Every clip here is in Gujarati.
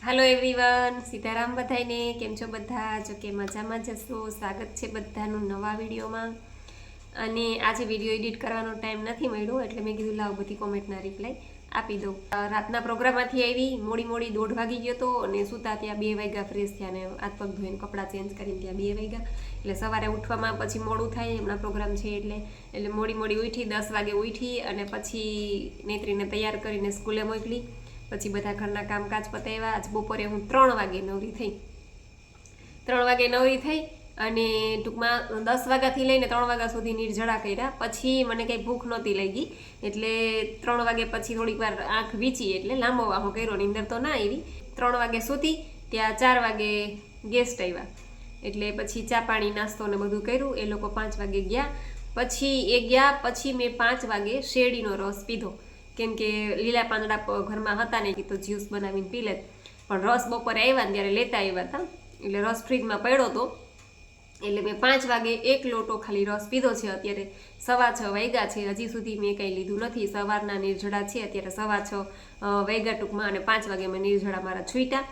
हेलो एवरीवन सीताराम बधाईने केम छो बधा जो के मजामां ज हशो। स्वागत छे बधानुं नवा विडियोमां। अने आज विडियो एडिट करवानो टाइम नथी मळ्यो એટલે મેં કીધું લાવ બધી કોમેન્ટના રિપ્લાય આપી દઉં। રાતના પ્રોગ્રામમાંથી આવી મોડી 1:30 વાગી ગયો તો અને સુતા ત્યાં 2 વાગ્યા ફ્રેશ થયા ને હાથ પગ ધોઈને કપડાં ચેન્જ કરીને ત્યાં 2 વાગ્યા એટલે સવારે ઉઠવામાં પછી મોડું થાય। હમણાં પ્રોગ્રામ છે એટલે મોડી ઉઠી 10 વાગે ઉઠી અને પછી નેત્રીને તૈયાર કરીને સ્કૂલે મોકલી। પછી બધા ઘરના કામકાજ પતાવ્યા। આજ બપોરે હું 3 વાગે નવરી થઈ। 3 વાગે નવરી થઈ અને ટૂંકમાં 10 વાગ્યાથી લઈને 3 વાગ્યા સુધી નિર્જળા કર્યા। પછી મને કંઈ ભૂખ નહોતી લાગી એટલે 3 વાગે પછી થોડીક વાર આંખ વીંચી એટલે લાંબો વાહો કર્યો। નીંદર તો ના આવી। 3 વાગે સૂતી ત્યાં 4 વાગે ગેસ્ટ આવ્યા એટલે પછી ચા પાણી નાસ્તો ને બધું કર્યું। એ લોકો 5 વાગે ગયા। પછી એ ગયા પછી મેં 5 વાગે શેરડીનો રસ પીધો કેમ કે લીલા પાંદડા ઘરમાં હતા ને તો જ્યુસ બનાવીને પી લેત। પણ રસ બપોરે આવ્યા ને ત્યારે લેતા આવ્યા હતા એટલે રસ ફ્રીજમાં પડ્યો હતો એટલે મેં 5 વાગે એક લોટો ખાલી રસ પીધો છે। અત્યારે 6:15 વાગ્યા છે હજી સુધી મેં કંઈ લીધું નથી। સવારના નિર્જળા છે અત્યારે 6:15 વાગ્યા ટૂંકમાં અને 5 વાગે મેં નિર્જળા મારા છૂટ્યા।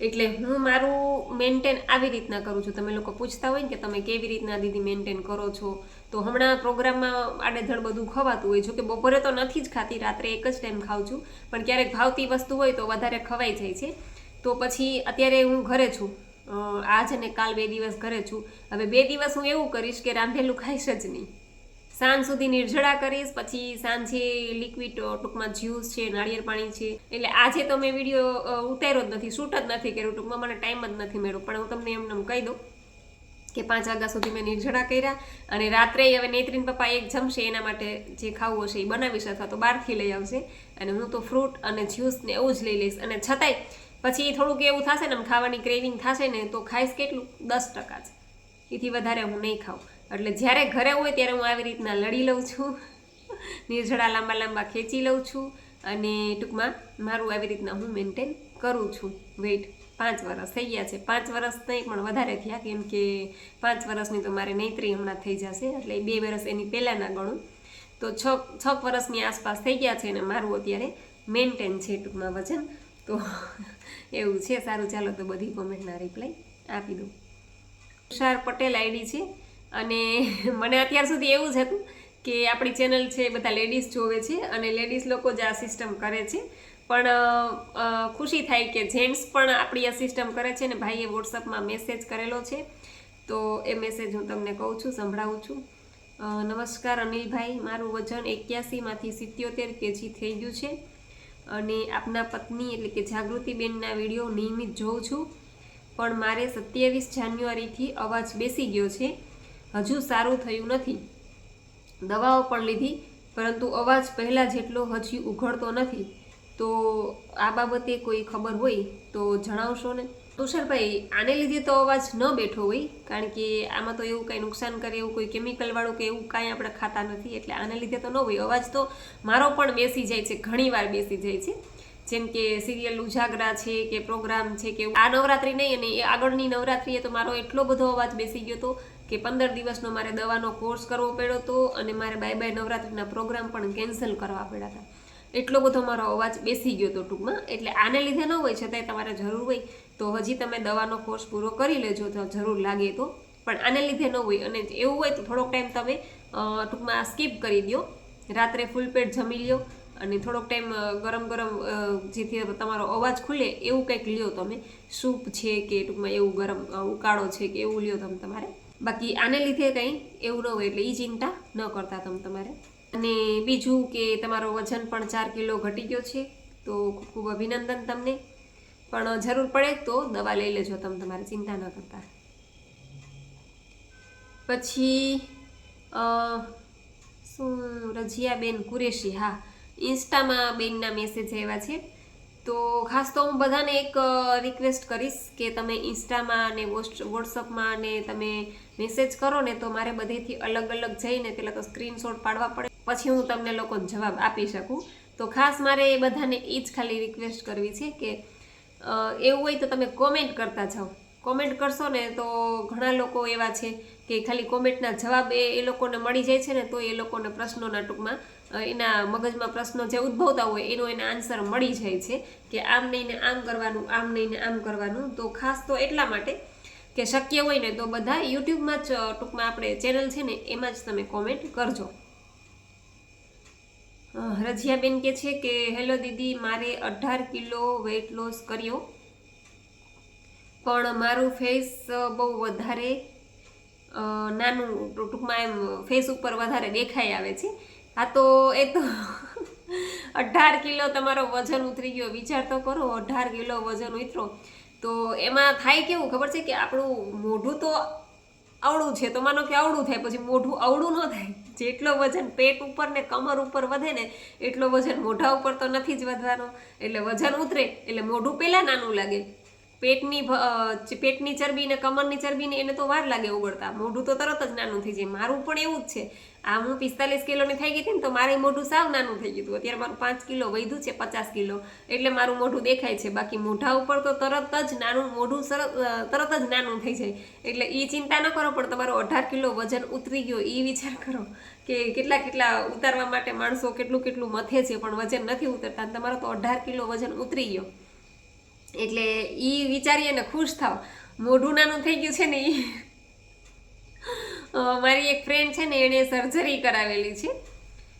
એટલે હું મારું મેન્ટેન આવી રીતના કરું છું। તમે લોકો પૂછતા હોય ને કે તમે કેવી રીતના દીદી મેન્ટેન કરો છો તો હમણાં પ્રોગ્રામમાં આડેધડ બધું ખવાતું હોય। જો કે બપોરે તો નથી જ ખાતી, રાત્રે એક જ ટાઈમ ખાઉં છું પણ ક્યારેક ભાવતી વસ્તુ હોય તો વધારે ખવાઈ જાય છે। તો પછી અત્યારે હું ઘરે છું, આજ અને કાલ 2 દિવસ ઘરે છું। હવે 2 દિવસ હું એવું કરીશ કે રાંધેલું ખાઈશ જ નહીં, સાંજ સુધી નિર્જળા કરીશ। પછી સાંજે લિક્વિડ ટૂંકમાં જ્યુસ છે, નાળિયેર પાણી છે। એટલે આજે તો મેં વિડીયો ઉતાર્યો જ નથી, શૂટ જ નથી કર્યું, ટૂંકમાં મને ટાઈમ જ નથી મળ્યો। પણ હું તમને એમને કહી દઉં કે 5 વાગ્યા સુધી મેં નિર્જળા કર્યા અને રાત્રે હવે નેત્રીન પપ્પા એક જમશે, એના માટે જે ખાવું હશે એ બનાવીશ અથવા તો બહારથી લઈ આવશે અને હું તો ફ્રૂટ અને જ્યુસ ને એવું જ લઈ લઈશ। અને છતાંય પછી થોડુંક એવું થશે ને ખાવાની ક્રેવિંગ થશે ને તો ખાઈશ કેટલું 10% જ, એથી વધારે હું નહીં ખાઉં। એટલે જ્યારે ઘરે હોય ત્યારે હું આવી રીતના લડી લઉં છું, નિર્જળા લાંબા ખેંચી લઉં છું અને ટૂંકમાં મારું આવી રીતના હું મેન્ટેન કરું છું। વેઇટ 5 વર્ષ થઈ ગયા છે, 5 વર્ષ નહીં પણ વધારે થયા કેમ કે 5 વર્ષની તો મારે નૈત્રી હમણાં થઈ જશે એટલે 2 વર્ષ એની પહેલાંના ગણું તો 6 વર્ષની આસપાસ થઈ ગયા છે અને મારું અત્યારે મેન્ટેન છે ટૂંકમાં વજન। તો એવું છે। સારું ચાલો તો બધી કોમેન્ટના રિપ્લાય આપી દઉં। તુષાર પટેલ આઈડી છે અને મને અત્યાર સુધી એવું જ હતું કે આપણી ચેનલ છે બધા લેડીઝ જોવે છે અને લેડીઝ લોકો જ આ સિસ્ટમ કરે છે। પણ ખુશી થાય કે જેન્ટ્સ પણ આપણી આ સિસ્ટમ કરે છે ને ભાઈએ વોટ્સઅપમાં મેસેજ કરેલો છે તો એ મેસેજ હું તમને કહું છું, સંભળાવું છું। નમસ્કાર અનિલભાઈ, મારું વજન 81માંથી 77 kg થઈ ગયું છે અને આપના પત્ની એટલે કે જાગૃતિબેનના વિડીયો નિયમિત જોઉં છું પણ મારે 27 જાન્યુઆરીથી અવાજ બેસી ગયો છે, હજુ સારું થયું નથી, દવાઓ પણ લીધી પરંતુ અવાજ પહેલાં જેટલો હજી ઉઘડતો નથી। તો આ બાબતે કોઈ ખબર હોય તો જણાવશો ને? તુષારભાઈ, આને લીધે તો અવાજ ન બેઠો હોય કારણ કે આમાં તો એવું કંઈ નુકસાન કરે એવું કોઈ કેમિકલવાળું કે એવું કાંઈ આપણે ખાતા નથી એટલે આને લીધે તો ન હોય। અવાજ તો મારો પણ બેસી જાય છે, ઘણીવાર બેસી જાય છે, જેમ કે સિરિયલ ઉજાગરા છે કે પ્રોગ્રામ છે કે આ નવરાત્રિ નહીં અને એ આગળની નવરાત્રિએ તો મારો એટલો બધો અવાજ બેસી ગયો હતો કે 15 દિવસનો મારે દવાનો કોર્સ કરવો પડ્યો હતો અને મારે બાય નવરાત્રિના પ્રોગ્રામ પણ કેન્સલ કરવા પડ્યા હતા, એટલો બધો મારો અવાજ બેસી ગયો હતો ટૂંકમાં। એટલે આને લીધે ન હોય, છતાંય તમારે જરૂર હોય તો હજી તમે દવાનો કોર્સ પૂરો કરી લેજો તો જરૂર લાગે તો, પણ આને લીધે ન હોય। અને એવું હોય તો થોડોક ટાઈમ તમે ટૂંકમાં સ્કીપ કરી દો, રાત્રે ફૂલ પેટ જમી લ્યો અને થોડોક ટાઈમ ગરમ જેથી તમારો અવાજ ખુલે એવું કંઈક લ્યો તમે, સૂપ છે કે ટૂંકમાં એવું ગરમ ઉકાળો છે કે એવું લ્યો તમે તમારે। બાકી આને લીધે કંઈ એવું ન હોય એટલે એ ચિંતા ન કરતા તમે તમારે। અને બીજું કે તમારો વજન પણ 4 કિલો ઘટી ગયો છે તો ખૂબ ખૂબ અભિનંદન તમને, પણ જરૂર પડે તો દવા લઈ લેજો તમે, તમારે ચિંતા ન કરતા। પછી શું રજિયાબેન કુરેશી, હા ઇન્સ્ટામાં બેનના મેસેજ આવ્યા છે તો ખાસ તો હું બધાને એક રિક્વેસ્ટ કરીશ કે તમે ઇન્સ્ટામાં અને વોટ્સઅપમાં ને તમે મેસેજ કરો ને તો મારે બધેથી અલગ અલગ જઈને પહેલાં તો સ્ક્રીનશોટ પાડવા પડે પછી હું તમને લોકોને જવાબ આપી શકું। તો ખાસ મારે એ બધાને એ જ ખાલી રિક્વેસ્ટ કરવી છે કે એવું હોય તો તમે કોમેન્ટ કરતા જાઓ, કોમેન્ટ કરશો ને તો ઘણા લોકો એવા છે કે ખાલી કોમેન્ટના જવાબ એ લોકોને મળી જાય છે ને તો એ લોકોને પ્રશ્નોના ટૂંકમાં એના મગજમાં પ્રશ્નો જે ઉદ્ભવતા હોય એનો એને આન્સર મળી જાય છે કે આમ નહીં ને આમ કરવાનું, આમ નહીં ને આમ કરવાનું. તો ખાસ તો એટલા માટે કે શક્ય હોય ને તો બધા યુટ્યુબમાં જ ટૂંકમાં આપણે ચેનલ છે ને એમાં જ તમે કોમેન્ટ કરજો. રજિયાબેન કે છે કે હેલો દીદી, મારે 18 કિલો વેઇટ લોસ કર્યો પણ મારું ફેસ બહુ વધારે નાનું, ટૂંકમાં એમ ફેસ ઉપર વધારે દેખાઈ આવે છે. હા તો એ તો 18 કિલો તમારો વજન ઉતરી ગયો, વિચાર તો કરો. 18 કિલો વજન ઉતરો તો એમાં થાય કેવું ખબર છે કે આપણું મોઢું તો અવળું છે, તો માનો કે અવળું થાય, પછી મોઢું અવળું ન થાય. જેટલો વજન પેટ ઉપર ને કમર ઉપર વધે ને એટલો વજન મોઢા ઉપર તો નથી જ વધવાનો. એટલે વજન ઉતરે એટલે મોઢું પહેલાં નાનું લાગે. પેટની ચરબી ને કમરની ચરબી ને એને તો વાર લાગે ઓગળતા, મોઢું તો તરત જ નાનું થઈ જાય. મારું પણ એવું જ છે. આ હું 45 કિલોની થઈ ગઈ હતી ને તો મારે મોઢું સાવ નાનું થઈ ગયું હતું. અત્યારે મારું 5 કિલો વધ્યું છે, 50 કિલો, એટલે મારું મોઢું દેખાય છે. બાકી મોઢા ઉપર તો તરત જ નાનું મોઢું તરત જ નાનું થઈ જાય. એટલે એ ચિંતા ન કરો, પણ તમારો 18 કિલો વજન ઉતરી ગયો એ વિચાર કરો કે કેટલા ઉતારવા માટે માણસો કેટલું મથે છે પણ વજન નથી ઉતરતા. તમારો તો 18 કિલો વજન ઉતરી ગયો એટલે એ વિચારીએ ને ખુશ થાવ. મોઢું નાનું થઈ ગયું છે ને એ મારી એક ફ્રેન્ડ છે ને એણે સર્જરી કરાવેલી છે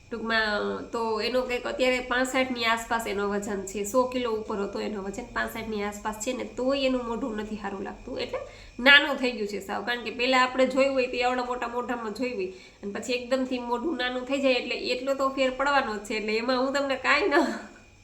ટૂંકમાં, તો એનો કંઈક અત્યારે 65ની આસપાસ એનો વજન છે. 100 કિલો ઉપર હતો એનો વજન, 65ની આસપાસ છે ને તોય એનું મોઢું નથી સારું લાગતું. એટલે નાનું થઈ ગયું છે સાવ. કારણ કે પહેલાં આપણે જોયું હોય તો એવડા મોટા મોઢામાં જોયું હોય અને પછી એકદમથી મોઢું નાનું થઈ જાય એટલે એટલો તો ફેર પડવાનો જ છે. એટલે એમાં હું તમને કાંઈ ન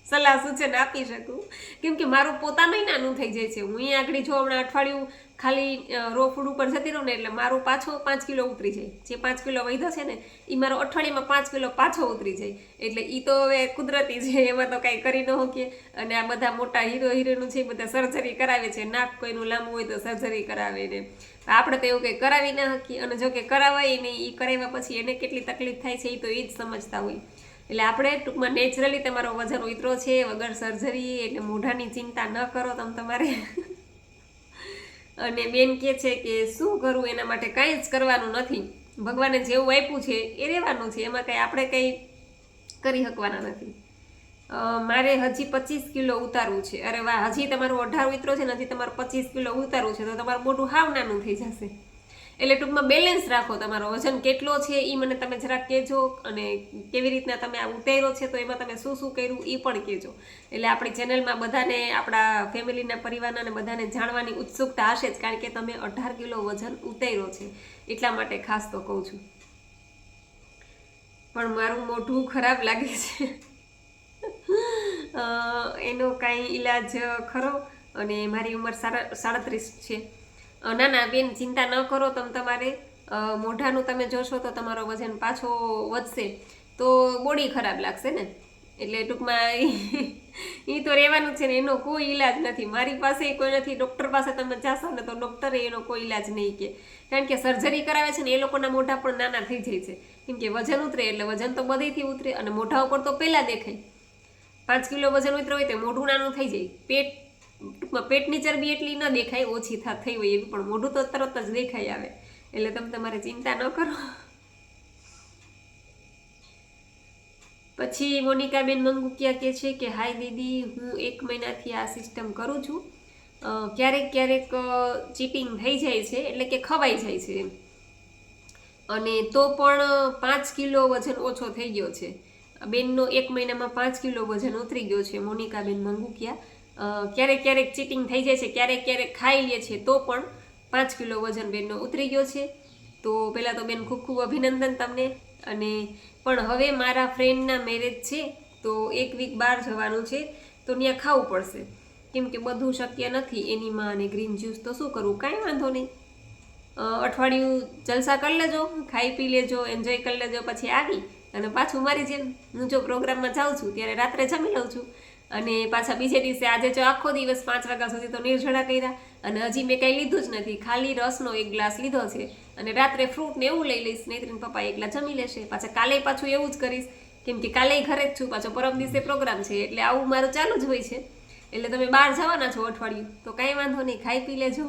સલાહ સૂચન આપી શકું, કેમ કે મારું પોતાનું નાનું થઈ જાય છે. હું અહીંયા આગળ જો હમણાં અઠવાડિયું ખાલી રો ફૂડ ઉપર જતી રહું ને એટલે મારું પાછો 5 કિલો ઉતરી જાય. જે 5 કિલો વધ્યો છે ને એ મારો અઠવાડિયામાં 5 કિલો પાછો ઉતરી જાય. એટલે એ તો હવે કુદરતી છે, એમાં તો કાંઈ કરી ન શકીએ. અને આ બધા મોટા હિરોઈનું છે એ બધા સર્જરી કરાવે છે. નાક કોઈનું લાંબુ હોય તો સર્જરી કરાવે ને આપણે તો એવું કંઈ કરાવી ના શકીએ. અને જો કે કરાવાય નહીં, એ કરાવ્યા પછી એને કેટલી તકલીફ થાય છે એ તો એ જ સમજતા હોય. એટલે આપણે ટૂંકમાં નેચરલી તમારો વજન ઉતરો છે વગર સર્જરી, એટલે મોઢાની ચિંતા ન કરો તમારે. અને બેન કહે છે કે શું કરવું, એના માટે કાંઈ જ કરવાનું નથી. ભગવાને જેવું આપ્યું છે એ રહેવાનું છે, એમાં કંઈ આપણે કંઈ કરી શકવાના નથી. મારે હજી 25 કિલો ઉતારવું છે. અરે વાહ, હજી તમારું 18 ઉતરો છે ને હજી તમારે 25 કિલો ઉતારવું છે તો તમારું મોઢું હાવ નાનું થઈ જશે. એટલે ટૂંકમાં બેલેન્સ રાખો. તમારો વજન કેટલો છે એ મને તમે જરાક કહેજો, અને કેવી રીતના તમે આ ઉતાર્યો છે તો એમાં તમે શું કર્યું એ પણ કહેજો. એટલે આપણી ચેનલમાં બધાને, આપણા ફેમિલીના પરિવારને બધાને જાણવાની ઉત્સુકતા હશે જ, કારણ કે તમે 18 કિલો વજન ઉતાર્યો છે એટલા માટે ખાસ તો કહું છું. પણ મારું મોઢું ખરાબ લાગે છે એનો કાંઈ ઈલાજ ખરો? અને મારી ઉંમર 37 છે. ના ના બેન, ચિંતા ન કરો. તમારે મોઢાનું તમે જોશો તો તમારો વજન પાછો વધશે તો બોડી ખરાબ લાગશે ને. એટલે ટૂંકમાં એ તો રહેવાનું છે ને, એનો કોઈ ઈલાજ નથી. મારી પાસે કોઈ નથી. ડૉક્ટર પાસે તમે જાશો ને તો ડૉક્ટરે એનો કોઈ ઈલાજ નહીં કહે, કારણ કે સર્જરી કરાવે છે ને એ લોકોના મોઢા પણ નાના થઈ જાય છે. કેમ કે વજન ઉતરે એટલે વજન તો બધેથી ઉતરે, અને મોઢા ઉપર તો પહેલાં દેખાય. 5 કિલો વજન ઉતર્યું હોય તો મોઢું નાનું થઈ જાય. ટૂંકમાં પેટની ચરબી એટલી ન દેખાય, ઓછી થઈ હોય એવી, પણ મોઢું તો તરત જ દેખાઈ આવે. એટલે તમારે ચિંતા ન કરો. પછી મોનિકાબેન મંગુકિયા કહે છે કે હાય દીદી, હું 1 મહિનાથી આ સિસ્ટમ કરું છું. ક્યારેક ચીટિંગ થઈ જાય છે, એટલે કે ખવાઈ જાય છે એમ, અને તો પણ 5 કિલો વજન ઓછો થઈ ગયો છે. બેનનો 1 મહિનામાં 5 કિલો વજન ઉતરી ગયો છે. મોનિકાબેન મંગુકિયા ક્યારેક ચીટિંગ થઈ જાય છે, ક્યારેક ખાઈ લે છે તો પણ 5 કિલો વજન બેનનો ઉતરી ગયો છે. તો પહેલાં તો બેન ખૂબ ખૂબ અભિનંદન તમને. અને પણ હવે મારા ફ્રેન્ડના મેરેજ છે તો 1 વીક બહાર જવાનું છે તો ત્યાં ખાવું પડશે, કેમ કે બધું શક્ય નથી. એની માં અને ગ્રીન જ્યુસ તો શું કરવું? કાંઈ વાંધો નહીં, અઠવાડિયું જલસા કરી લેજો, ખાઈ પી લેજો, એન્જોય કરી લેજો. પછી આવી અને પાછું મારી જેમ હું જો પ્રોગ્રામમાં જાઉં છું ત્યારે રાત્રે જમી લઉં છું, અને પાછા બીજે દિવસે આજે જો આખો દિવસ 5 વાગ્યા સુધી તો નિર્જળા કર્યા, અને હજી મેં કંઈ લીધું જ નથી. ખાલી રસનો 1 ગ્લાસ લીધો છે, અને રાત્રે ફ્રૂટ ને એવું લઈ લઈશ. નહીંતર પપ્પા એકલા જમી લેશે. પાછા કાલે પાછું એવું જ કરીશ, કેમ કે કાલે ઘરે જ છું. પાછો પરમ દિવસે પ્રોગ્રામ છે, એટલે આવું મારું ચાલુ જ હોય છે. એટલે તમે બહાર જવાના છો અઠવાડિયું તો કાંઈ વાંધો નહીં, ખાઈ પી લેજો,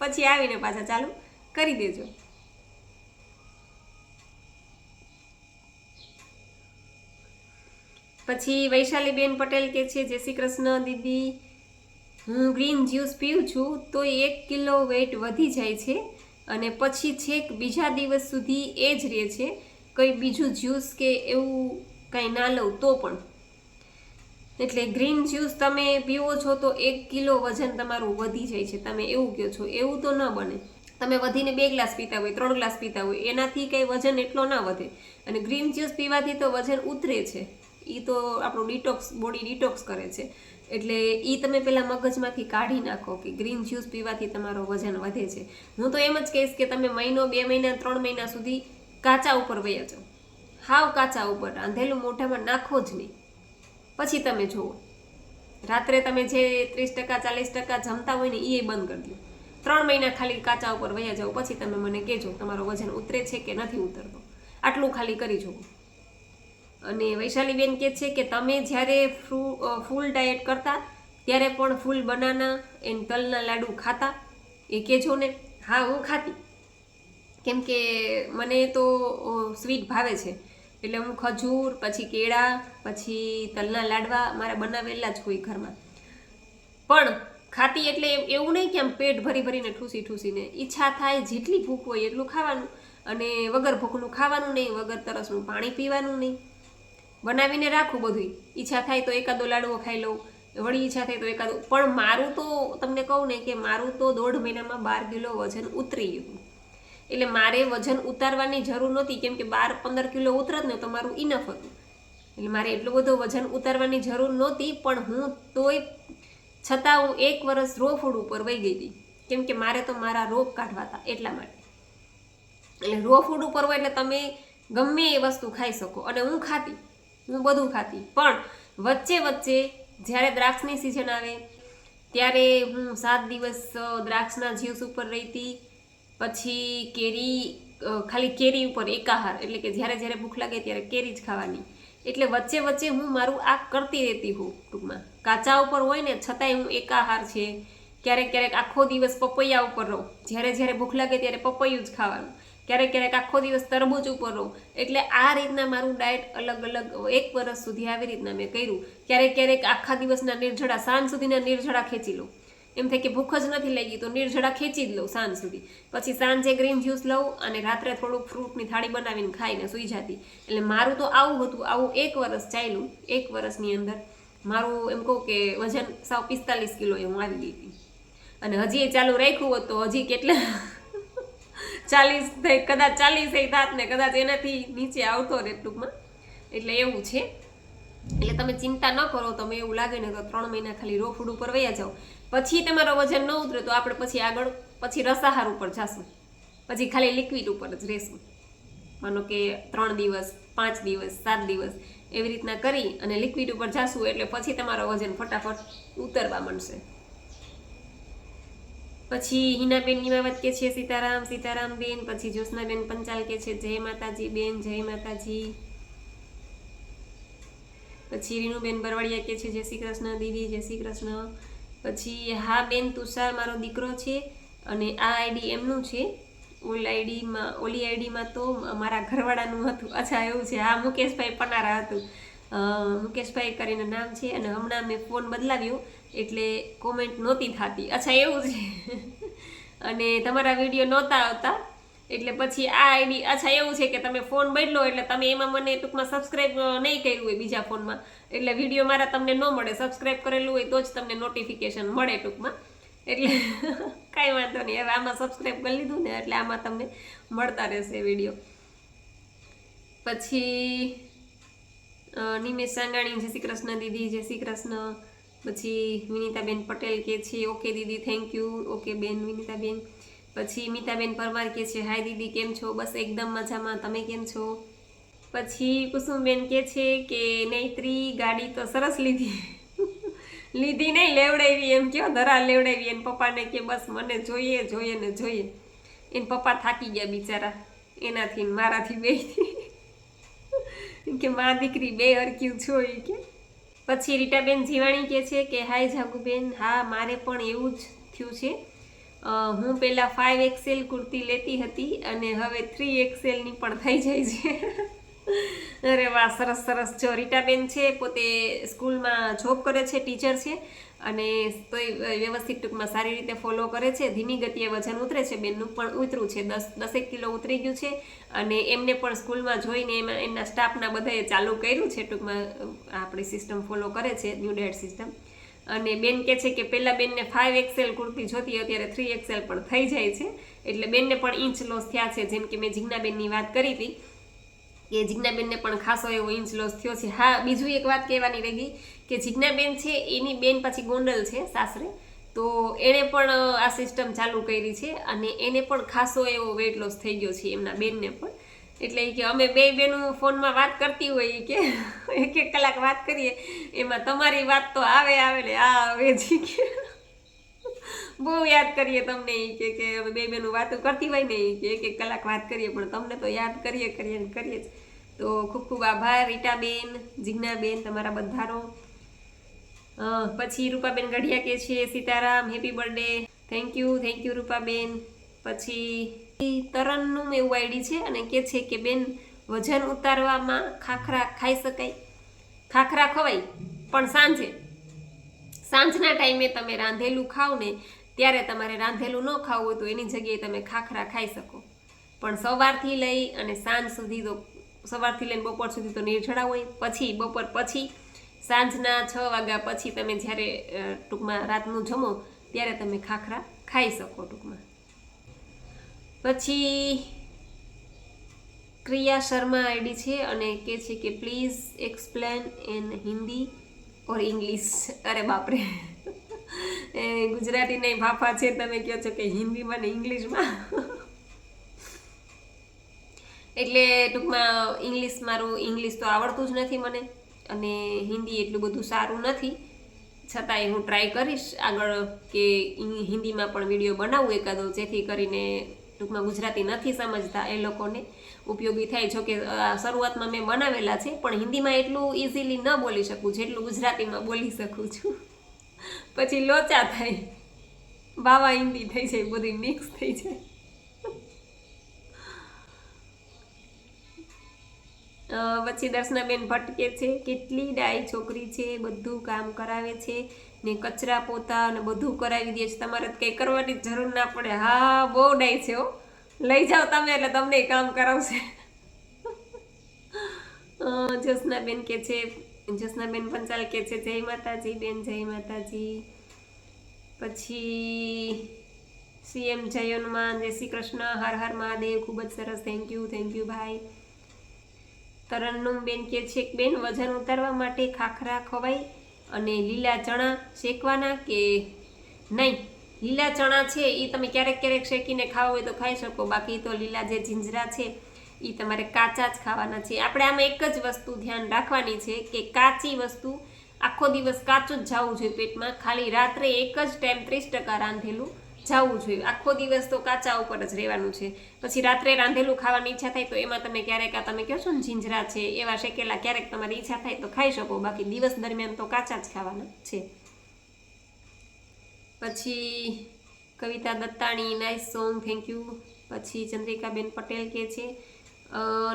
પછી આવીને પાછા ચાલુ કરી દેજો. પછી વૈશાલીબેન પટેલ કે છે જય શ્રી કૃષ્ણ દીદી, હું ગ્રીન જ્યુસ પીઉં છું તો 1 કિલો વેઇટ વધી જાય છે અને પછી છેક બીજા દિવસ સુધી એ જ રહે છે, કંઈ બીજું જ્યુસ કે એવું કંઈ ના લઉં તો પણ. એટલે ગ્રીન જ્યુસ તમે પીવો છો તો 1 કિલો વજન તમારું વધી જાય છે, તમે એવું કહો છો. એવું તો ન બને. તમે વધીને 2 ગ્લાસ પીતા હોય, 3 ગ્લાસ પીતા હોય, એનાથી કંઈ વજન એટલો ના વધે. અને ગ્રીન જ્યુસ પીવાથી તો વજન ઉતરે છે, એ તો આપણું ડિટોક્સ, બોડી ડિટોક્સ કરે છે. એટલે એ તમે પહેલાં મગજમાંથી કાઢી નાખો કે ગ્રીન જ્યુસ પીવાથી તમારો વજન વધે છે. હું તો એમ જ કહીશ કે તમે મહિનો, 2 મહિના, 3 મહિના સુધી કાચા ઉપર વયા જાઓ, હાવ કાચા ઉપર, રાંધેલું મોઢામાં નાખો જ નહીં. પછી તમે જુઓ, રાત્રે તમે જે 30% 40% જમતા હોય ને એ બંધ કરી દો. 3 મહિના ખાલી કાચા ઉપર વયા જાઓ, પછી તમે મને કહેજો તમારો વજન ઉતરે છે કે નથી ઉતરતો. આટલું ખાલી કરી જુઓ. અને વૈશાલીબેન કહે છે કે તમે જ્યારે ફૂલ ડાયટ કરતા ત્યારે પણ ફૂલ બનાના એન્ડ તલના લાડુ ખાતા, એ કહેજો ને. હા, હું ખાતી, કેમ કે મને તો સ્વીટ ભાવે છે. એટલે હું ખજૂર, પછી કેળા, પછી તલના લાડવા મારા બનાવેલા જ હોય ઘરમાં. પણ ખાતી એટલે એવું નહીં કે આમ પેટ ભરી ભરીને ઠૂસીને. ઈચ્છા થાય જેટલી ભૂખ હોય એટલું ખાવાનું, અને વગર ભૂખનું ખાવાનું નહીં, વગર તરસનું પાણી પીવાનું નહીં. બનાવીને રાખું બધું. ઈચ્છા થાય તો એકાદો લાડવો ખાઈ લઉં, વળી ઈચ્છા થાય તો એકાદો. પણ મારું તો તમને કહું ને કે મારું તો 1.5 મહિનામાં 12 કિલો વજન ઉતરી ગયું. એટલે મારે વજન ઉતારવાની જરૂર નહોતી, કેમ કે 12-15 કિલો ઉતરત ને તો મારું ઇનફ હતું. એટલે મારે એટલું બધું વજન ઉતારવાની જરૂર નહોતી, પણ હું તોય છતાં હું 1 વર્ષ રો ફૂડ ઉપર વહી ગઈ હતી, કેમ કે મારે તો મારા રોગ કાઢવા હતા એટલા માટે. એટલે રો ફૂડ ઉપર હોય એટલે તમે ગમે એ વસ્તુ ખાઈ શકો. અને હું ખાતી, હું બધું ખાતી, પણ વચ્ચે જ્યારે દ્રાક્ષની સિઝન આવે ત્યારે હું 7 દિવસ દ્રાક્ષના જ્યુસ ઉપર રહી હતી. પછી કેરી, ખાલી કેરી ઉપર એકાહાર, એટલે કે જ્યારે ભૂખ લાગે ત્યારે કેરી જ ખાવાની. એટલે વચ્ચે હું મારું આ કરતી રહેતી હું. ટૂંકમાં કાચા ઉપર હોય ને છતાંય હું એકાહાર છે. ક્યારેક આખો દિવસ પપૈયા ઉપર રહું, જ્યારે ભૂખ લાગે ત્યારે પપૈયું જ ખાવાનું. ક્યારેક આખો દિવસ તરબૂચ ઉપર રહું. એટલે આ રીતના મારું ડાયટ અલગ 1 વર્ષ સુધી આવી રીતના મેં કર્યું. ક્યારેક આખા દિવસના નિર્જળા, સાંજ સુધીના નિર્જળા ખેંચી લઉં. એમ થાય કે ભૂખ જ નથી લાગી તો નિર્જળા ખેંચી જ લઉં સાંજ સુધી. પછી સાંજે ગ્રીન જ્યુસ લઉં અને રાત્રે થોડુંક ફ્રૂટની થાળી બનાવીને ખાઈને સૂઈ જતી. એટલે મારું તો આવું હતું. આવું 1 વર્ષ ચાલ્યું. 1 વર્ષની અંદર મારું એમ કહું કે વજન સાવ 45 કિલો હું આવી ગઈ હતી. અને હજી એ ચાલુ રાખ્યું હોત તો હજી કેટલા 40, કદાચ 40 થાત ને, કદાચ એનાથી નીચે આવતો રહે ટૂંકમાં. એટલે એવું છે. એટલે તમે ચિંતા ન કરો. તમે એવું લાગે ને તો 3 મહિના ખાલી રો ફૂડ ઉપર વયા જાઓ. પછી તમારો વજન ન ઉતરે તો આપણે પછી આગળ રસાહાર ઉપર જશું. પછી ખાલી લિક્વિડ ઉપર જ રહેશું. માનો કે 3 દિવસ, 5 દિવસ, 7 દિવસ એવી રીતના કરી અને લિક્વિડ ઉપર જશું, એટલે પછી તમારો વજન ફટાફટ ઉતરવા માંડશે. પછી હિનાબેન નિમાવત કે છે સીતારામ બેન. પછી જ્યોત્સનાબેન પંચાલ કે છે જય માતાજી બેન, જય માતાજી. પછી રીનુબેન બરવાડિયા કે છે જય શ્રી કૃષ્ણ દીદી, જય શ્રી કૃષ્ણ. પછી હા બેન, તુષાર મારો દીકરો છે અને આ આઈડી એમનું છે. ઓલી આઈડીમાં તો મારા ઘરવાળાનું હતું. અચ્છા, એવું છે. હા, મુકેશભાઈ પનારા હતું. મુકેશભાઈ કરીને નામ છે. અને હમણાં મેં ફોન બદલાવ્યો એટલે કોમેન્ટ નહોતી થતી. અચ્છા, એવું છે. અને તમારા વિડીયો નહોતા આવતા એટલે પછી આ આઈડી. અચ્છા, એવું છે કે તમે ફોન બદલો એટલે તમે એમાં મને ટૂંકમાં સબસ્ક્રાઈબ નહીં કર્યું હોય બીજા ફોનમાં, એટલે વિડીયો મારા તમને ન મળે. સબસ્ક્રાઈબ કરેલું હોય તો જ તમને નોટિફિકેશન મળે ટૂંકમાં. એટલે કાંઈ વાંધો નહીં. હવે આમાં સબસ્ક્રાઈબ કરી લીધું ને એટલે આમાં તમને મળતા રહેશે વિડીયો. પછી નિમેશ સાંગાણી જય શ્રી કૃષ્ણ દીદી, જય શ્રી કૃષ્ણ. પછી વિનીતાબેન પટેલ કે છે okay Didi, thank you. Okay બેન વિનીતાબેન. પછી મીતાબેન પરમાર કે છે હાય દીદી, કેમ છો? બસ એકદમ મજામાં, તમે કેમ છો? પછી કુસુમબેન કે છે કે નૈત્રી ગાડી તો સરસ લીધી. લીધી નહીં, લેવડાવી. એમ કયો ધરા લેવડાવી. એને પપ્પાને કે બસ મને જોઈએ ને જોઈએ. એને પપ્પા થાકી ગયા બિચારા એનાથી મારાથી બેયથી. કે મા દીકરી બે હરક્યું છો એ કે. પછી રીટાબેન જીવાણી કે છે કે હાય જાગુબેન, હા મારે પણ એવું જ થયું છે. હું પહેલાં 5XL કુર્તી લેતી હતી અને હવે 3XL ની પણ થઈ જાય છે. અરે વાહ, સરસ સરસ. જો રીટાબેન છે પોતે સ્કૂલમાં જોબ કરે છે, ટીચર છે, અને તોય વ્યવસ્થિત ટૂંકમાં સારી રીતે ફોલો કરે છે. ધીમી ગતિએ વજન ઉતરે છે. બેનનું પણ ઉતરું છે, 10 કિલો ઉતરી ગયું છે. અને એમને પણ સ્કૂલમાં જોઈને એમના સ્ટાફના બધાએ ચાલુ કર્યું છે. ટૂંકમાં આપણી સિસ્ટમ ફોલો કરે છે, ન્યૂ ડેટ સિસ્ટમ. અને બેન કહે છે કે પહેલાં બેનને 5XL કુર્તી જોતી, અત્યારે 3XL પણ થઈ જાય છે. એટલે બેનને પણ ઇંચ લોસ થયા છે. જેમ કે મેં જીજ્ઞાબેનની વાત કરી હતી કે જીજ્ઞાબેનને પણ ખાસો એવો ઇંચ લોસ થયો છે. હા, બીજું એક વાત કહેવાની રહી ગઈ કે જીજ્ઞાબેન છે એની બેન પછી ગોંડલ છે સાસરે, તો એણે પણ આ સિસ્ટમ ચાલુ કરી છે અને એને પણ ખાસો એવો વેટ લોસ થઈ ગયો છે, એમના બેનને પણ. એટલે કે અમે બે બેનું ફોનમાં વાત કરતી હોય કે 1-1 કલાક વાત કરીએ, એમાં તમારી વાત તો આવે ને આ આવે જી કે બહુ યાદ કરીએ તમને. કે અમે બે બેનું વાતો કરતી હોય ને કે 1-1 કલાક વાત કરીએ, પણ તમને તો યાદ કરીએ જ. તો ખૂબ ખૂબ આભાર રીટાબેન, જીજ્ઞાબેન, તમારા બધાનો. પછી રૂપાબેન ગઢિયા કે છે Sitaram, happy birthday. Thank you Rupaben. પછી તરનનું એવું આઈડી છે અને કે છે કે બેન, વજન ઉતારવામાં ખાખરા ખાઈ શકાય? ખાખરા ખવાય, પણ સાંજના ટાઈમે તમે રાંધેલું ખાવ ને, ત્યારે તમારે રાંધેલું ન ખાવું હોય તો એની જગ્યાએ તમે ખાખરા ખાઈ શકો. પણ સવારથી લઈ અને સાંજ સુધી તો, સવારથી લઈને બપોર સુધી તો નિર્જળા હોય. પછી બપોર પછી સાંજના 6 વાગ્યા પછી તમે જ્યારે ટૂંકમાં રાતનું જમો ત્યારે તમે ખાખરા ખાઈ શકો ટૂંકમાં. પછી ક્રિયા શર્મા આઈડી છે અને કે છે કે please explain in Hindi or English. અરે બાપરે, ગુજરાતી નહીં ફાફા છે, તમે કહો છો કે હિન્દીમાં ને ઇંગ્લિશમાં. એટલે ટૂંકમાં ઇંગ્લિશ તો આવડતું જ નથી મને, અને હિન્દી એટલું બધું સારું નથી. છતાંય હું ટ્રાય કરીશ આગળ કે હિન્દીમાં પણ વિડીયો બનાવું એકાદો, જેથી કરીને ટૂંકમાં ગુજરાતી નથી સમજતા એ લોકોને ઉપયોગી થાય. જો કે શરૂઆતમાં મેં બનાવેલા છે, પણ હિન્દીમાં એટલું ઇઝીલી ન બોલી શકું જેટલું ગુજરાતીમાં બોલી શકું છું. પછી લોચા થાય, બાવા હિન્દી થઈ જાય, બધી મિક્સ થઈ જાય. પછી દર્શનાબેન ભટ્ટ કે છે કેટલી ડાઈ છોકરી છે, બધું કામ કરાવે છે ને, કચરા પોતા અને બધું કરાવી દે છે, તમારે કંઈ કરવાની જરૂર ના પડે. હા, બહુ ડાઈ છે હો. લઈ જાઓ તમે એટલે તમને કામ કરાવશે. જ્યોત્સનાબેન કે છે, જ્યોત્સનાબેન પંચાલ કે છે જય માતાજી બેન, જય માતાજી. પછી CM જય હનુમાન, જય શ્રી કૃષ્ણ, હર હર મહાદેવ. ખૂબ જ સરસ, થેન્ક યુ ભાઈ. તરન્નુમ બેન કે છે બેન, વજન ઉતારવા માટે ખાખરા ખવાય અને લીલા ચણા શેકવાના કે નહીં? લીલા ચણા છે એ તમે ક્યારેક શેકીને ખાવા હોય તો ખાઈ શકો, બાકી તો લીલા જે જીંજરા છે એ તમારે કાચા જ ખાવાના છે. આપણે આમાં એક જ વસ્તુ ધ્યાન રાખવાની છે કે કાચી વસ્તુ આખો દિવસ કાચું જ જવું જોઈએ પેટમાં. ખાલી રાત્રે એક જ ટાઈમ 30% રાંધેલું જવું જોઈએ. આખો દિવસ તો કાચા ઉપર જ રહેવાનું છે. પછી રાત્રે રાંધેલું ખાવાની ઈચ્છા થાય તો એમાં તમે ક્યારેક તમે કહો છો ને જીંજરા છે એવા શેકેલા, ક્યારેક તમારી ઈચ્છા થાય તો ખાઈ શકો, બાકી દિવસ દરમિયાન તો કાચા જ ખાવાના છે. પછી Kavita Dattani, nice song, thank you. પછી ચંદ્રિકાબેન પટેલ કે છે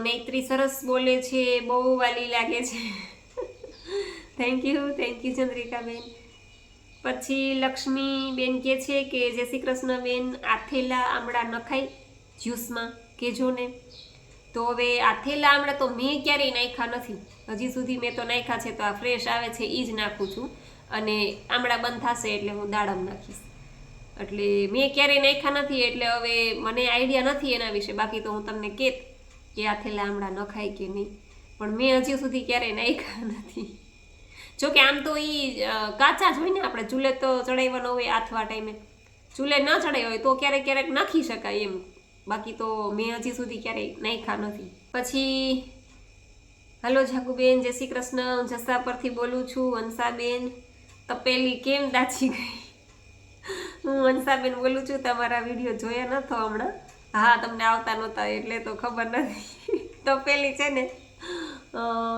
નૈત્રી સરસ બોલે છે, બહુ વાલી લાગે છે. Thank you Chandrikaben. પછી લક્ષ્મીબેન કે છે કે જય શ્રી કૃષ્ણ બેન, આથેલા આમળા નખાય જ્યુસમાં કહેજો ને. તો હવે આથેલા આમળા તો મેં ક્યારેય નાખ્યા નથી હજી સુધી. મેં તો નાખ્યા છે તો આ ફ્રેશ આવે છે એ જ નાખું છું, અને આમળા બંધ થશે એટલે હું દાડમ નાખીશ. એટલે મેં ક્યારેય નાખ્યા નથી, એટલે હવે મને આઈડિયા નથી એના વિશે. બાકી તો હું તમને કહેત કે આથેલા આમળા નખાય કે નહીં, પણ મેં હજી સુધી ક્યારેય નાખ્યા નથી. જોકે આમ તો એ કાચા જ હોય ને, આપણે ચૂલે તો ચડાવવાનો હોય, આથવા ટાઈમે ચૂલે ન ચડાવ્યો હોય તો ક્યારેક નાખી શકાય એમ. બાકી તો મેં હજી સુધી ક્યારેય નાખ્યા નથી. પછી હલો જાગુબેન, જય શ્રી કૃષ્ણ, હું જસા પરથી બોલું છું. હંસાબેન તપેલી કેમ દાચી ગઈ? હું હંસાબેન બોલું છું, તમારા વિડીયો જોયા નતો હમણાં. હા, તમને આવતા નહોતા એટલે તો ખબર નથી. તપેલી છે ને,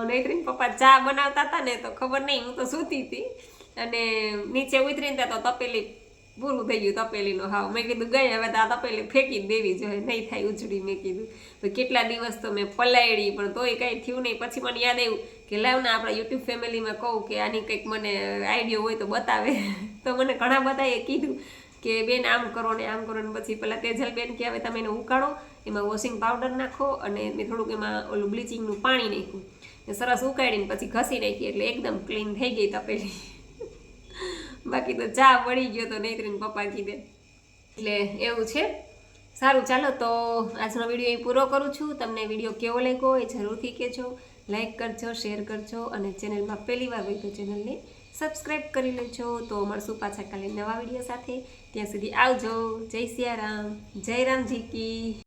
નૈત્રીન પપ્પા ચા બનાવતા હતા ને તો ખબર નહીં, હું તો સૂતી હતી અને નીચે ઉતરીને તો તપેલી પૂરું થઈ ગયું તપેલીનું હાવ. મેં કીધું ગઈ હવે તો આ તપેલી ફેંકી જ દેવી જોઈએ, નહીં થાય ઉજળી. મેં કીધું તો કેટલા દિવસ તો મેં પલાળી પણ તોય કાંઈ થયું નહીં. પછી મને યાદ આવ્યું કે લાવ ને આપણા યુટ્યુબ ફેમિલીમાં કહું કે આની કંઈક મને આઈડિયા હોય તો બતાવે. તો મને ઘણા બધાએ કીધું કે બેન આમ કરો ને આમ કરો ને. પછી પેલા તેજલબેન કે હવે તમે એને ઉકાળો, એમાં વોશિંગ પાવડર નાખો અને મેં થોડુંક એમાં ઓલું બ્લીચિંગનું પાણી નાખ્યું, સરસ ઉકાળીને પછી ઘસી નાખી એટલે એકદમ ક્લીન થઈ ગઈ તપેલી. બાકી તો ચા વળી ગયો તો નૈત્રીને પપ્પા કીધે. એટલે એવું છે. સારું ચાલો તો આજનો વિડીયો અહીં પૂરો કરું છું. તમને વિડીયો કેવો લાગ્યો એ જરૂરથી કહેજો. લાઈક કરજો, શેર કરજો અને ચેનલમાં પહેલી વાર હોય તો ચેનલને સબસ્ક્રાઈબ કરી લેજો. તો મળશું પાછા કાલે નવા વિડીયો સાથે. ત્યાં સુધી આવજો. જય સિયારામ, જય રામજી કી.